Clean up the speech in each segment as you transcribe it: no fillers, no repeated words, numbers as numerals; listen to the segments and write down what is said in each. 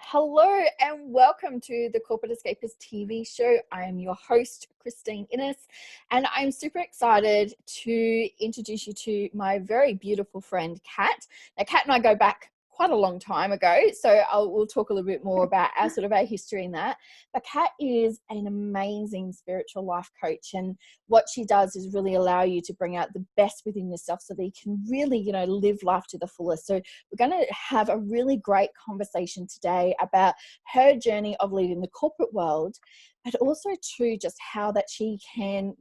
Hello and welcome to the Corporate Escapists TV show. I am your host, Christine Innes, and I'm super excited to introduce you to my very beautiful friend, Kat. Now, Kat and I go back quite a long time ago, so we'll talk a little bit more about our history in that. But Kat is an amazing spiritual life coach, and what she does is really allow you to bring out the best within yourself so that you can really, live life to the fullest. So we're going to have a really great conversation today about her journey of leaving the corporate world, but also too just how that she can,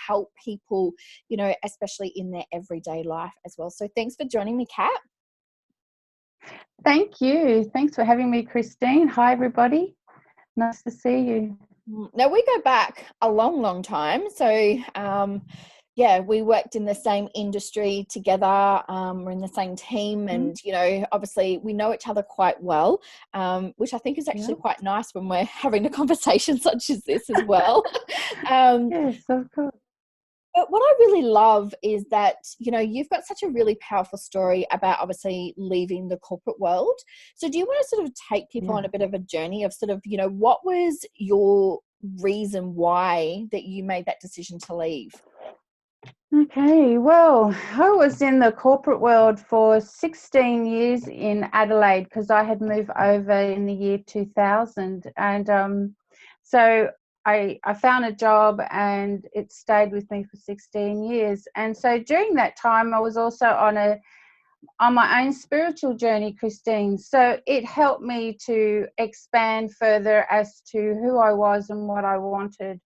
help people, especially in their everyday life as well. So thanks for joining me, Kat. Thank you. Thanks for having me, Christine. Hi, everybody. Nice to see you. Now, we go back a long, long time. So, we worked in the same industry together. We're in the same team, and, obviously we know each other quite well, which I think is actually quite nice when we're having a conversation such as this as well. Yes, of course. But what I really love is that, you've got such a really powerful story about obviously leaving the corporate world. So do you want to sort of take people on a bit of a journey of sort of, what was your reason why that you made that decision to leave? Okay, well, I was in the corporate world for 16 years in Adelaide because I had moved over in the year 2000. And so I found a job and it stayed with me for 16 years. And so during that time, I was also on my own spiritual journey, Christine. So it helped me to expand further as to who I was and what I wanted.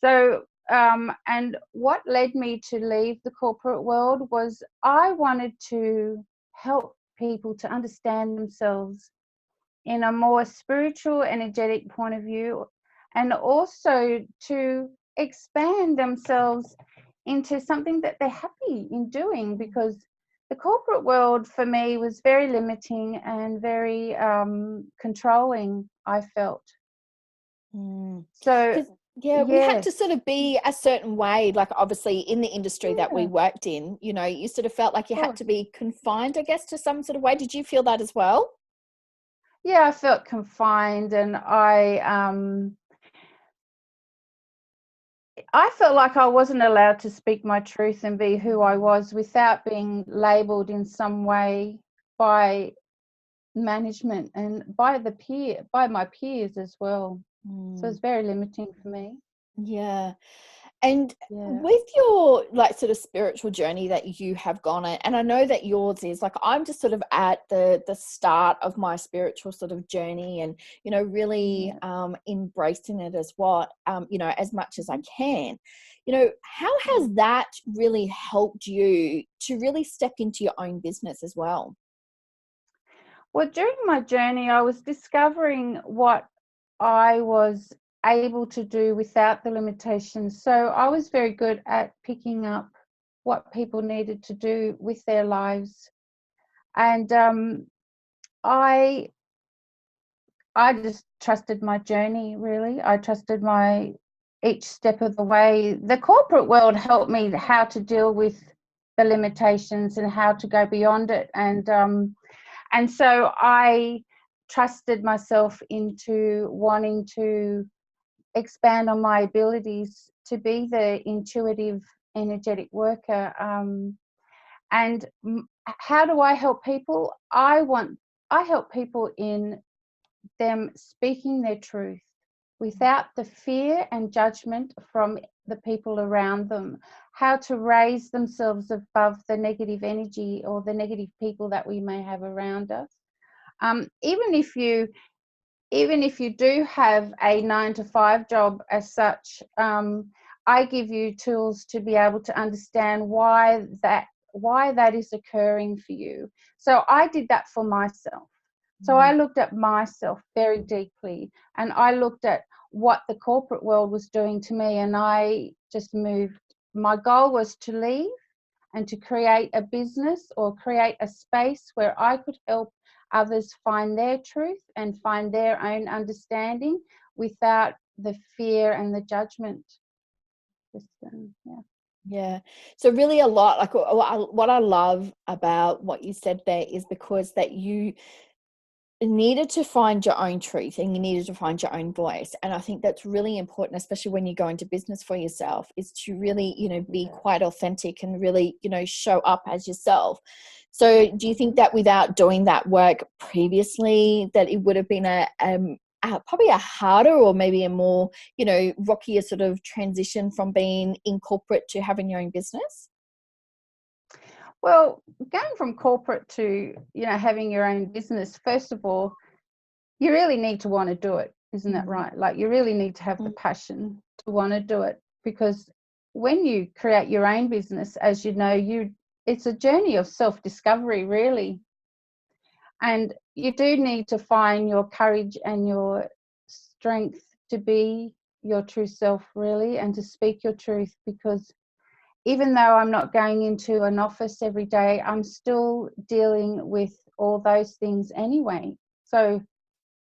So, and what led me to leave the corporate world was I wanted to help people to understand themselves in a more spiritual, energetic point of view, and also to expand themselves into something that they're happy in doing, because the corporate world for me was very limiting and very controlling, I felt. So we had to sort of be a certain way, like obviously in the industry that we worked in, you sort of felt like you had to be confined, I guess, to some sort of way. Did you feel that as well? Yeah, I felt confined, and I felt like I wasn't allowed to speak my truth and be who I was without being labelled in some way by management and by my peers as well. So it's very limiting for me. Yeah. And with your sort of spiritual journey that you have gone on, and I know that yours is I'm just sort of at the start of my spiritual sort of journey, and really embracing it as as much as I can. How has that really helped you to really step into your own business as well? Well, during my journey, I was discovering what I was able to do without the limitations. So I was very good at picking up what people needed to do with their lives. And I just trusted my journey, really. I trusted each step of the way. The corporate world helped me how to deal with the limitations and how to go beyond it. And so I trusted myself into wanting to expand on my abilities to be the intuitive, energetic worker. And how do I help people? I help people in them speaking their truth without the fear and judgment from the people around them, how to raise themselves above the negative energy or the negative people that we may have around us. Even if you do have a 9-to-5 job as such, I give you tools to be able to understand why that is occurring for you. So I did that for myself. So I looked at myself very deeply, and I looked at what the corporate world was doing to me, and I just moved. My goal was to leave and to create a business or create a space where I could help others find their truth and find their own understanding without the fear and the judgment system. Yeah. So really a lot, what I love about what you said there is because that you needed to find your own truth, and you needed to find your own voice. And I think that's really important, especially when you go into business for yourself, is to really, be quite authentic and really, show up as yourself. So do you think that without doing that work previously, that it would have been probably a harder, or maybe a more, rockier sort of transition from being in corporate to having your own business? Well, going from corporate to, having your own business, first of all, you really need to want to do it. Isn't that right? Like, you really need to have the passion to want to do it, because when you create your own business, as you know, it's a journey of self-discovery, really. And you do need to find your courage and your strength to be your true self, really, and to speak your truth, because even though I'm not going into an office every day, I'm still dealing with all those things anyway. So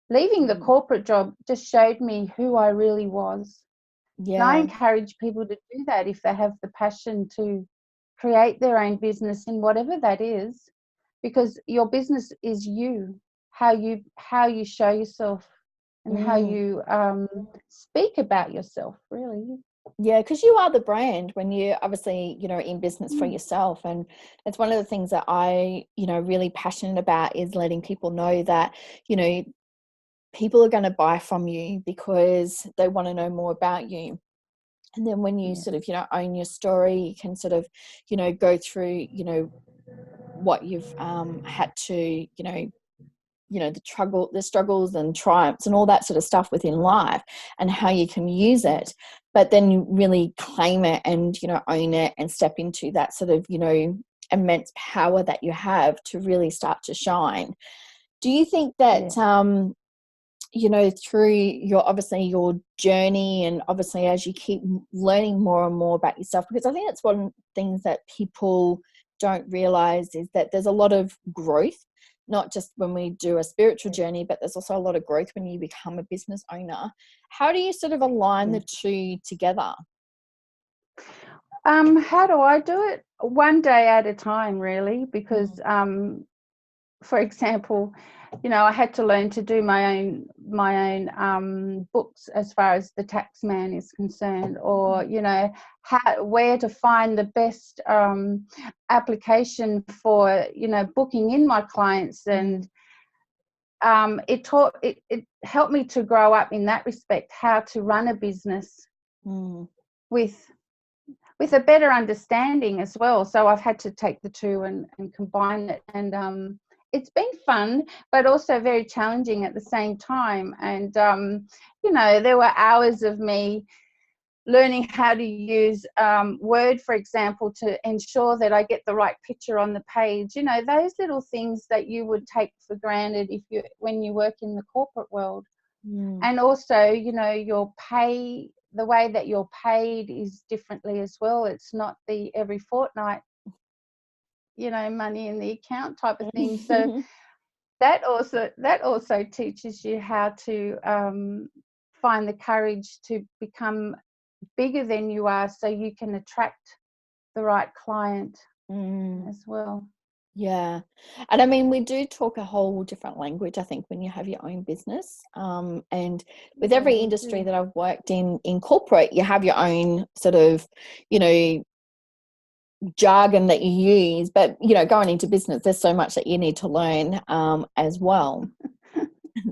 leaving the corporate job just showed me who I really was. And I Yeah. encourage people to do that if they have the passion to create their own business in whatever that is, because your business is you, how you show yourself and how you speak about yourself, really. Yeah, because you are the brand when you obviously, in business for yourself. And it's one of the things that I, really passionate about, is letting people know that, people are going to buy from you because they want to know more about you. And then when you sort of, own your story, you can sort of, go through, what you've had to, the struggles and triumphs and all that sort of stuff within life, and how you can use it, but then you really claim it and, own it, and step into that sort of, immense power that you have to really start to shine. Do you think that, through your journey, and obviously as you keep learning more and more about yourself, because I think that's one of the things that people don't realize, is that there's a lot of growth, not just when we do a spiritual journey, but there's also a lot of growth when you become a business owner. How do you sort of align the two together? How do I do it? One day at a time, really, because for example, I had to learn to do my own books as far as the tax man is concerned, or where to find the best application for booking in my clients. And it helped me to grow up in that respect, how to run a business with a better understanding as well. So I've had to take the two and combine it. And it's been fun, but also very challenging at the same time. And, there were hours of me learning how to use Word, for example, to ensure that I get the right picture on the page. Those little things that you would take for granted when you work in the corporate world. And also, your pay, the way that you're paid is differently as well. It's not the every fortnight, money in the account type of thing. So that also teaches you how to find the courage to become bigger than you are, so you can attract the right client as well. Yeah. And I mean, we do talk a whole different language, I think, when you have your own business. And with every industry that I've worked in corporate, you have your own sort of, jargon that you use. But, going into business, there's so much that you need to learn as well.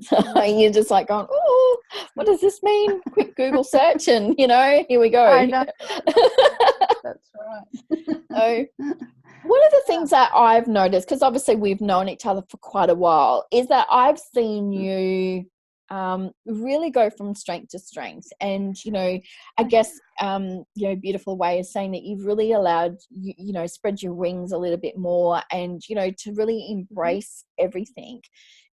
So you're just like going, oh, what does this mean? Quick Google search, and, here we go. I know. That's right. So, one of the things that I've noticed, because obviously we've known each other for quite a while, is that I've seen you really go from strength to strength. And, I guess, beautiful way of saying that you've really allowed, spread your wings a little bit more, and, to really embrace everything.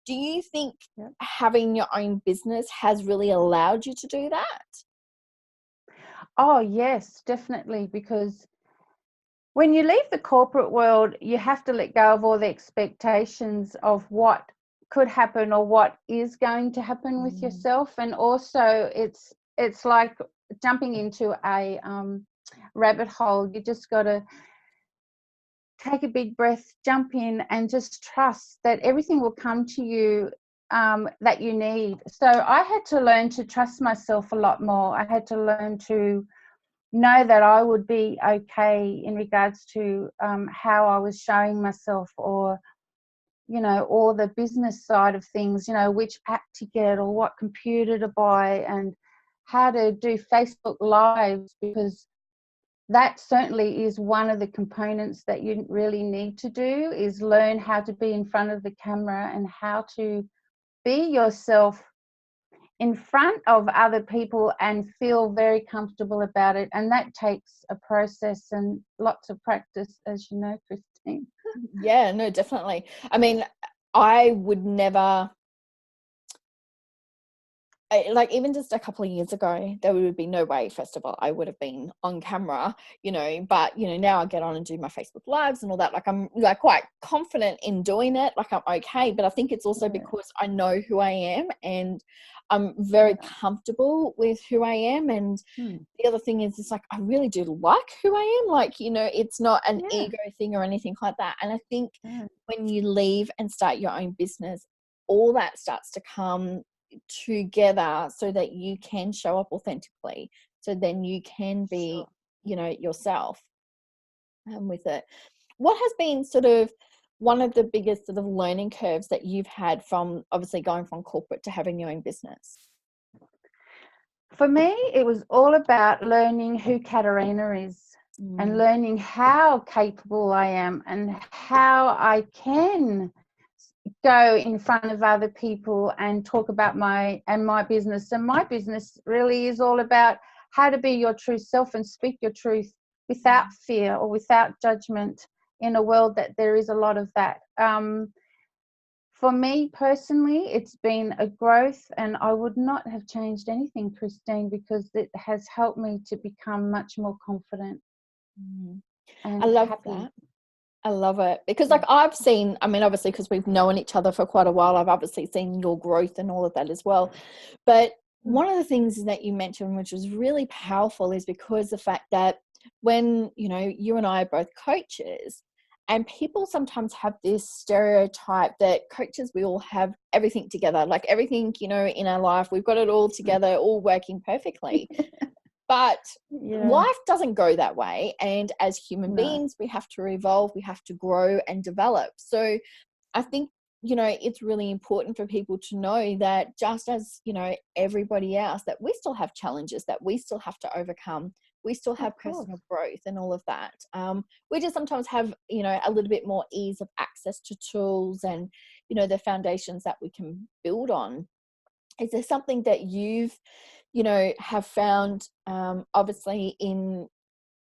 Do you think having your own business has really allowed you to do that? Oh, yes, definitely, because when you leave the corporate world, you have to let go of all the expectations of what could happen or what is going to happen with yourself. And also it's like jumping into a rabbit hole. You just got to take a big breath, jump in, and just trust that everything will come to you that you need. So I had to learn to trust myself a lot more. I had to learn to know that I would be okay in regards to how I was showing myself, or or the business side of things, which app to get or what computer to buy and how to do Facebook Lives, because that certainly is one of the components that you really need to do, is learn how to be in front of the camera and how to be yourself in front of other people and feel very comfortable about it. And that takes a process and lots of practice, as you know, Christine. Yeah, no, definitely. I mean, I would never, like, even just a couple of years ago, there would be no way, first of all, I would have been on camera, but, now I get on and do my Facebook Lives and all that. Like, I'm like quite confident in doing it. Like, I'm okay. But I think it's also because I know who I am and I'm very comfortable with who I am. And the other thing is, it's like, I really do like who I am. Like, it's not an ego thing or anything like that. And I think when you leave and start your own business, all that starts to come together so that you can show up authentically, so then you can be yourself with it. What has been sort of one of the biggest sort of learning curves that you've had from obviously going from corporate to having your own business? For me, it was all about learning who Katerina is and learning how capable I am and how I can go in front of other people and talk about my business. And my business really is all about how to be your true self and speak your truth without fear or without judgment, in a world that there is a lot of that. For me personally, it's been a growth, and I would not have changed anything, Christine, because it has helped me to become much more confident and I love happy. that. I love it, because like I've seen, I mean, obviously because we've known each other for quite a while, I've obviously seen your growth and all of that as well. But one of the things that you mentioned, which was really powerful, is because the fact that when, you and I are both coaches, and people sometimes have this stereotype that coaches, we all have everything together, like everything, in our life, we've got it all together, all working perfectly. But life doesn't go that way. And as human beings, we have to evolve, we have to grow and develop. So I think, it's really important for people to know that just as, everybody else, that we still have challenges that we still have to overcome. We still have personal growth and all of that. We just sometimes have, a little bit more ease of access to tools and, the foundations that we can build on. Is there something that you've, have found, obviously in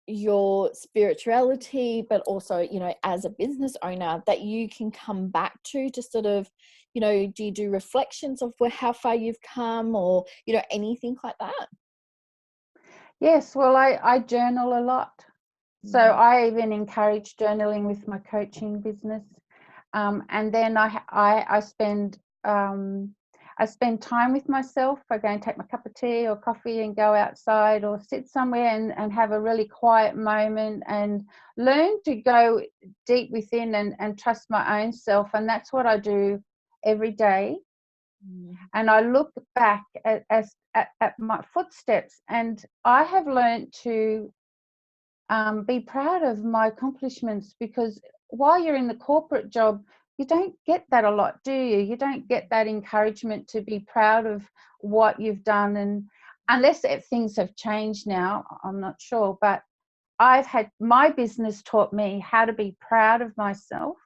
your spirituality, but also, as a business owner, that you can come back to sort of, do you do reflections of how far you've come, or, anything like that? Yes, well, I journal a lot. So I even encourage journaling with my coaching business. And then I spend time with myself. I go and take my cup of tea or coffee and go outside or sit somewhere and have a really quiet moment and learn to go deep within and trust my own self. And that's what I do every day. And I look back at my footsteps, and I have learned to be proud of my accomplishments, because while you're in the corporate job, you don't get that a lot, do you? You don't get that encouragement to be proud of what you've done, and unless things have changed now, I'm not sure, but I've had my business taught me how to be proud of myself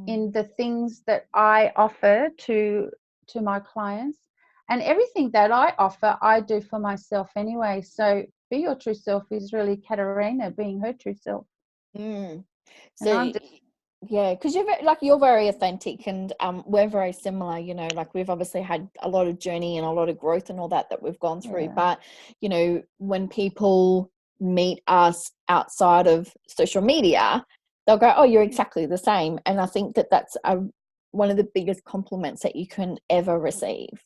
in the things that I offer to my clients, and everything that I offer I do for myself anyway. So be your true self is really Katerina being her true self. So yeah, because you're very authentic, and we're very similar, like we've obviously had a lot of journey and a lot of growth and all that we've gone through. But when people meet us outside of social media, they'll go, oh, you're exactly the same. And I think that that's one of the biggest compliments that you can ever receive.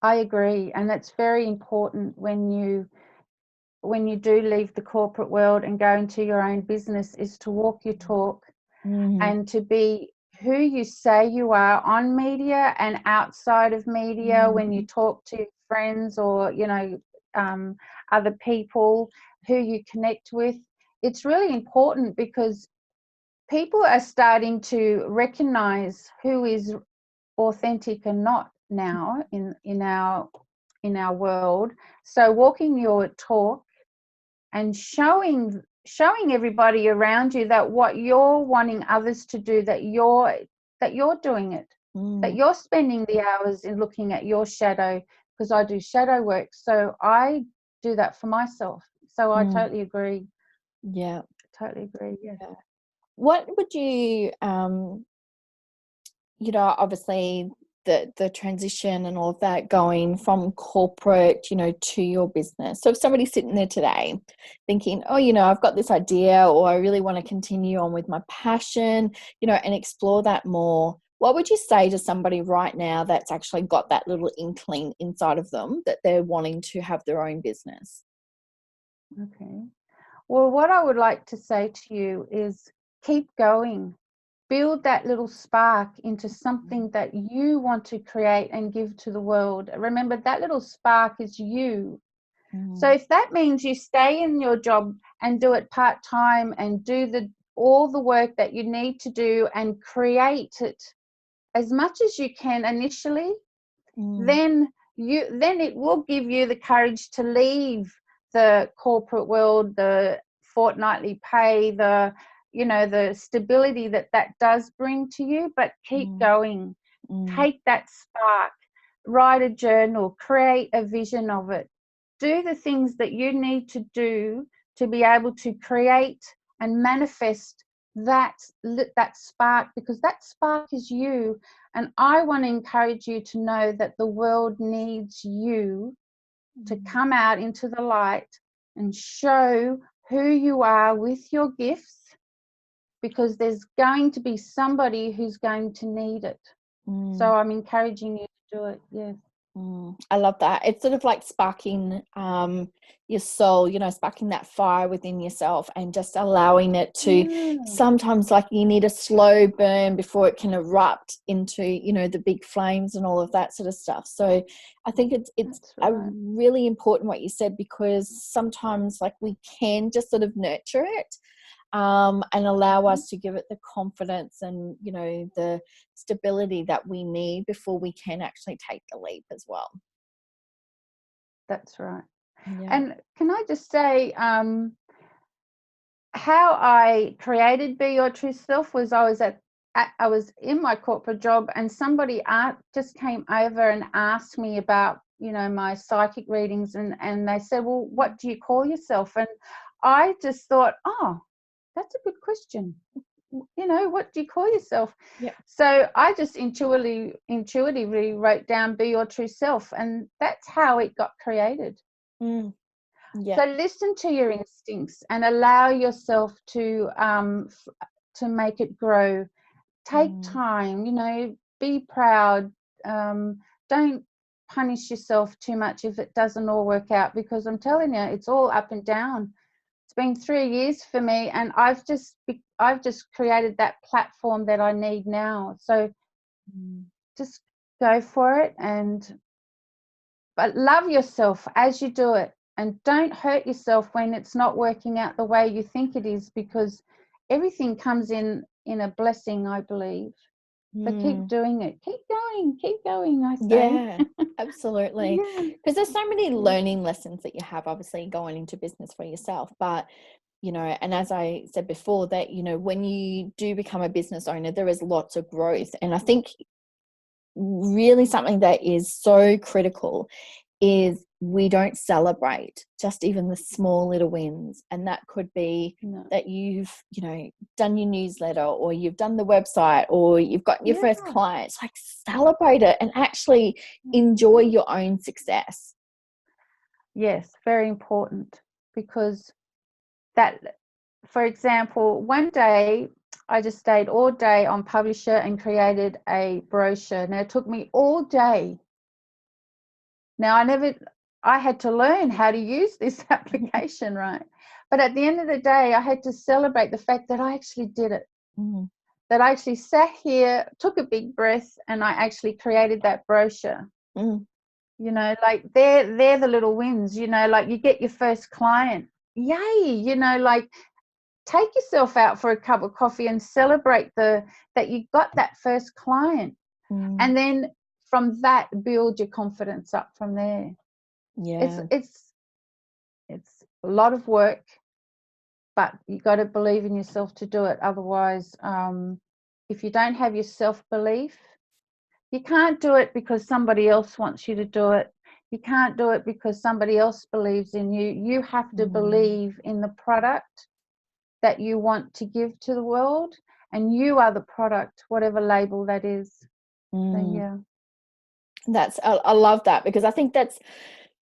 I agree, and that's very important when you do leave the corporate world and go into your own business, is to walk your talk and to be who you say you are on media and outside of media, when you talk to friends or, you know, other people who you connect with. It's really important because people are starting to recognize who is authentic and not now in our world. So walking your talk and showing everybody around you that what you're wanting others to do, that you're doing it, that you're spending the hours in looking at your shadow, because I do shadow work, so I do that for myself. So I totally agree. Yeah, totally agree. Yeah. What would you you know, obviously the transition and all of that, going from corporate, you know, to your business. So if somebody's sitting there today thinking, oh, you know, I've got this idea, or I really want to continue on with my passion, you know, and explore that more, what would you say to somebody right now that's actually got that little inkling inside of them that they're wanting to have their own business? Okay. Well, what I would like to say to you is keep going. Build that little spark into something that you want to create and give to the world. Remember, that little spark is you. So if that means you stay in your job and do it part-time and do all the work that you need to do and create it as much as you can initially, then it will give you the courage to leave the corporate world, the fortnightly pay, the stability that does bring to you. But keep going. Take that spark, write a journal, create a vision of it, do the things that you need to do to be able to create and manifest that spark, because that spark is you. And I want to encourage you to know that the world needs you to come out into the light and show who you are with your gifts, because there's going to be somebody who's going to need it. So I'm encouraging you to do it. Yes. I love that. It's sort of like sparking your soul, you know, sparking that fire within yourself and just allowing it to, sometimes like you need a slow burn before it can erupt into, you know, the big flames and all of that sort of stuff. So I think it's right. a really important what you said, because sometimes like we can just sort of nurture it. And allow us to give it the confidence and, you know, the stability that we need before we can actually take the leap as well. That's right. Yeah. And can I just say, how I created Be Your True Self was I was in my corporate job, and somebody just came over and asked me about, you know, my psychic readings, and they said, well, what do you call yourself? And I just thought, oh, that's a good question. You know, what do you call yourself? Yeah. So I just intuitively wrote down Be Your True Self, and that's how it got created. Yeah. So listen to your instincts and allow yourself to make it grow. Take time, you know, be proud. Don't punish yourself too much if it doesn't all work out, because I'm telling you, it's all up and down. It's been 3 years for me, and I've just created that platform that I need now. So just go for it, but love yourself as you do it, and don't hurt yourself when it's not working out the way you think it is, because everything comes in a blessing, I believe. So keep doing it. Keep going, I say. Yeah, absolutely. Yeah. Because there's so many learning lessons that you have, obviously, going into business for yourself. But, you know, and as I said before, that, you know, when you do become a business owner, there is lots of growth. And I think really something that is so critical is we don't celebrate just even the small little wins. And that could be that you've, you know, done your newsletter, or you've done the website, or you've got your first clients. Like, celebrate it and actually enjoy your own success. Yes, very important, because that, for example, one day I just stayed all day on Publisher and created a brochure. Now, it took me all day. Now, I had to learn how to use this application, right? But at the end of the day, I had to celebrate the fact that I actually did it. that I actually sat here, took a big breath, and I actually created that brochure. You know, like they're the little wins, you know, like you get your first client. Yay, you know, like take yourself out for a cup of coffee and celebrate that you got that first client. And then from that, build your confidence up from there. Yeah. It's a lot of work, but you got to believe in yourself to do it. Otherwise, if you don't have your self-belief, you can't do it because somebody else wants you to do it. You can't do it because somebody else believes in you. You have to believe in the product that you want to give to the world, and you are the product, whatever label that is. So, yeah. I love that, because I think that's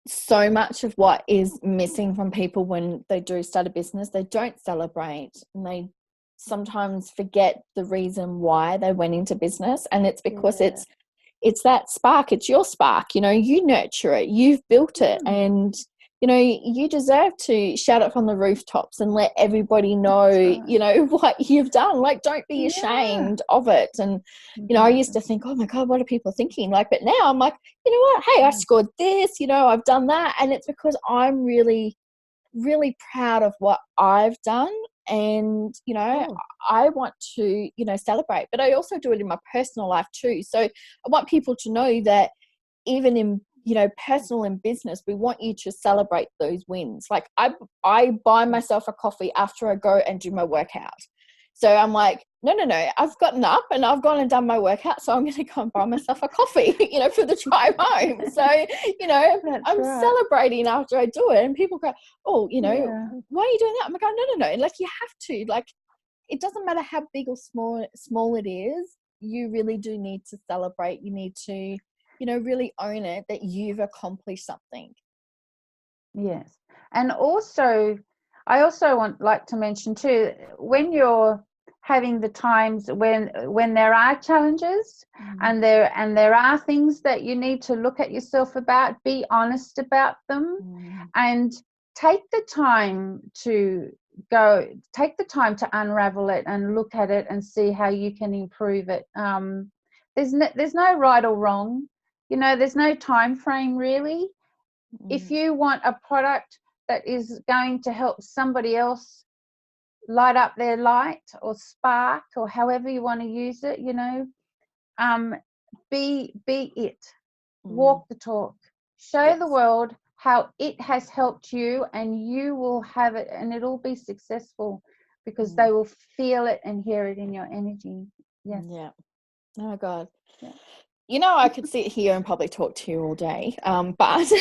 so much of what is missing from people when they do start a business. They don't celebrate, and they sometimes forget the reason why they went into business, and it's because it's that spark. It's your spark, you know, you nurture it, you've built it, and you know, you deserve to shout it from the rooftops and let everybody know, you know, what you've done. Like, don't be ashamed of it. And, you know, I used to think, oh my God, what are people thinking? Like, but now I'm like, you know what? Hey, I scored this, you know, I've done that. And it's because I'm really, really proud of what I've done. And, you know, I want to, you know, celebrate, but I also do it in my personal life too. So I want people to know that even in, you know, personal and business, we want you to celebrate those wins. Like I buy myself a coffee after I go and do my workout. So I'm like, no, I've gotten up and I've gone and done my workout, so I'm going to go and buy myself a coffee, you know, for the drive home. So, you know, I'm celebrating after I do it. And people go, oh, you know, why are you doing that? I'm like, oh, no. Like, you have to. Like, it doesn't matter how big or small it is. You really do need to celebrate. You need to, you know, really own it that you've accomplished something. Yes. And also, I also like to mention too, when you're having the times when there are challenges and there are things that you need to look at yourself about, be honest about them, and take the time to unravel it and look at it and see how you can improve it. There's no right or wrong, you know, there's no time frame really. If you want a product that is going to help somebody else light up their light or spark, or however you want to use it, you know, be it. Walk the talk. Show the world how it has helped you, and you will have it, and it'll be successful because they will feel it and hear it in your energy. Yes. Yeah. Oh God. Yeah. You know, I could sit here and probably talk to you all day, but so,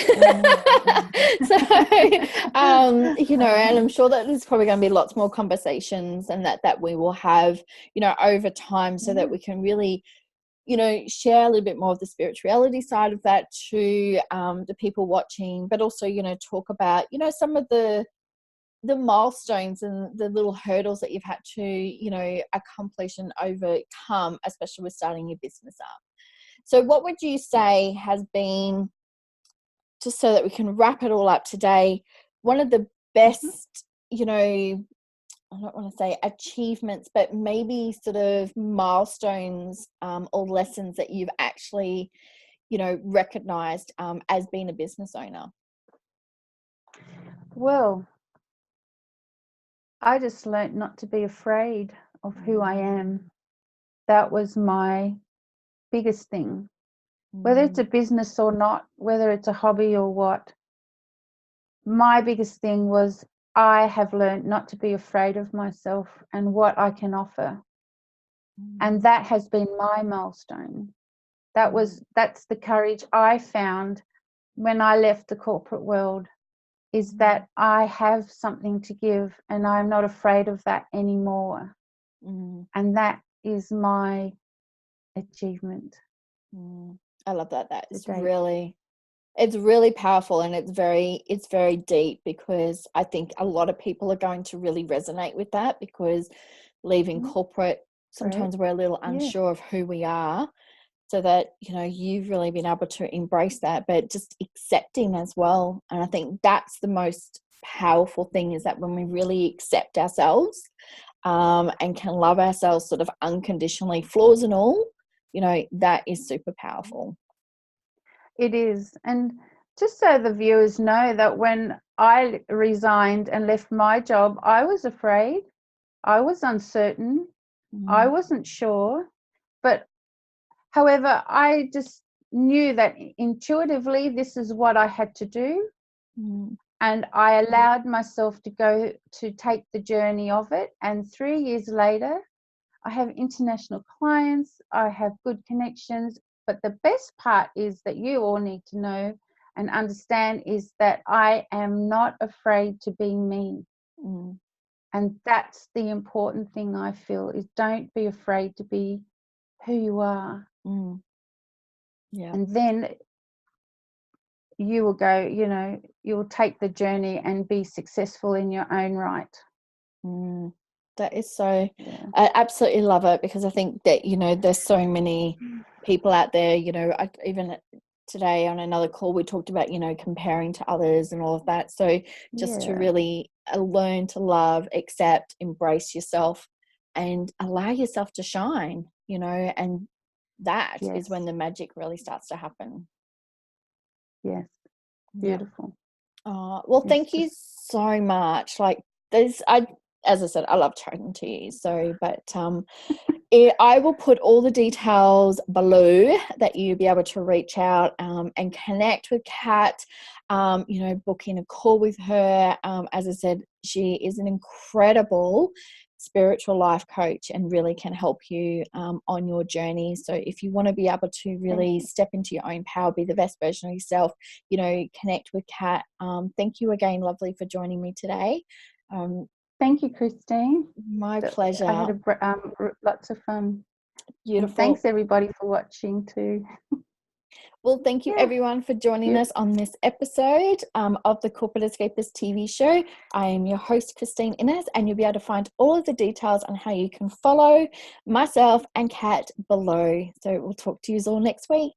you know, and I'm sure that there's probably going to be lots more conversations and that we will have, you know, over time, so that we can really, you know, share a little bit more of the spirituality side of that to the people watching, but also, you know, talk about, you know, some of the milestones and the little hurdles that you've had to, you know, accomplish and overcome, especially with starting your business up. So what would you say has been, just so that we can wrap it all up today, one of the best, you know, I don't want to say achievements, but maybe sort of milestones or lessons that you've actually, you know, recognized as being a business owner? Well, I just learned not to be afraid of who I am. That was my biggest thing. Whether it's a business or not, whether it's a hobby or what, my biggest thing was I have learned not to be afraid of myself and what I can offer. And that has been my milestone. That's the courage I found when I left the corporate world, is that I have something to give and I'm not afraid of that anymore. And that is my achievement. I love that. It's really powerful, and it's very deep, because I think a lot of people are going to really resonate with that, because leaving corporate, sometimes we're a little unsure of who we are. So that, you know, you've really been able to embrace that, but just accepting as well. And I think that's the most powerful thing, is that when we really accept ourselves, and can love ourselves sort of unconditionally, flaws and all, you know, that is super powerful. It is. And just so the viewers know that when I resigned and left my job, I was afraid, I was uncertain, I wasn't sure. But however, I just knew that intuitively this is what I had to do. And I allowed myself to go to take the journey of it. And 3 years later, I have international clients, I have good connections. But the best part is that you all need to know and understand is that I am not afraid to be me. And that's the important thing, I feel, is don't be afraid to be who you are. Yeah. And then you will go, you know, you will take the journey and be successful in your own right. That is so, I absolutely love it, because I think that, you know, there's so many people out there, you know, even today on another call, we talked about, you know, comparing to others and all of that. So just to really learn to love, accept, embrace yourself and allow yourself to shine, you know, and that is when the magic really starts to happen. Yes. Beautiful. Well, thank you so much. Like as I said, I love chatting to you. So, but I will put all the details below that you'll be able to reach out and connect with Kat. You know, book in a call with her. As I said, she is an incredible spiritual life coach and really can help you on your journey. So if you want to be able to really step into your own power, be the best version of yourself, you know, connect with Kat. Thank you again, lovely, for joining me today. Thank you, Christine. My pleasure. I had lots of fun. Beautiful. And thanks everybody for watching too. Well, thank you everyone for joining us on this episode of the Corporate Escapists TV show. I am your host, Christine Innes, and you'll be able to find all of the details on how you can follow myself and Kat below. So we'll talk to you all next week.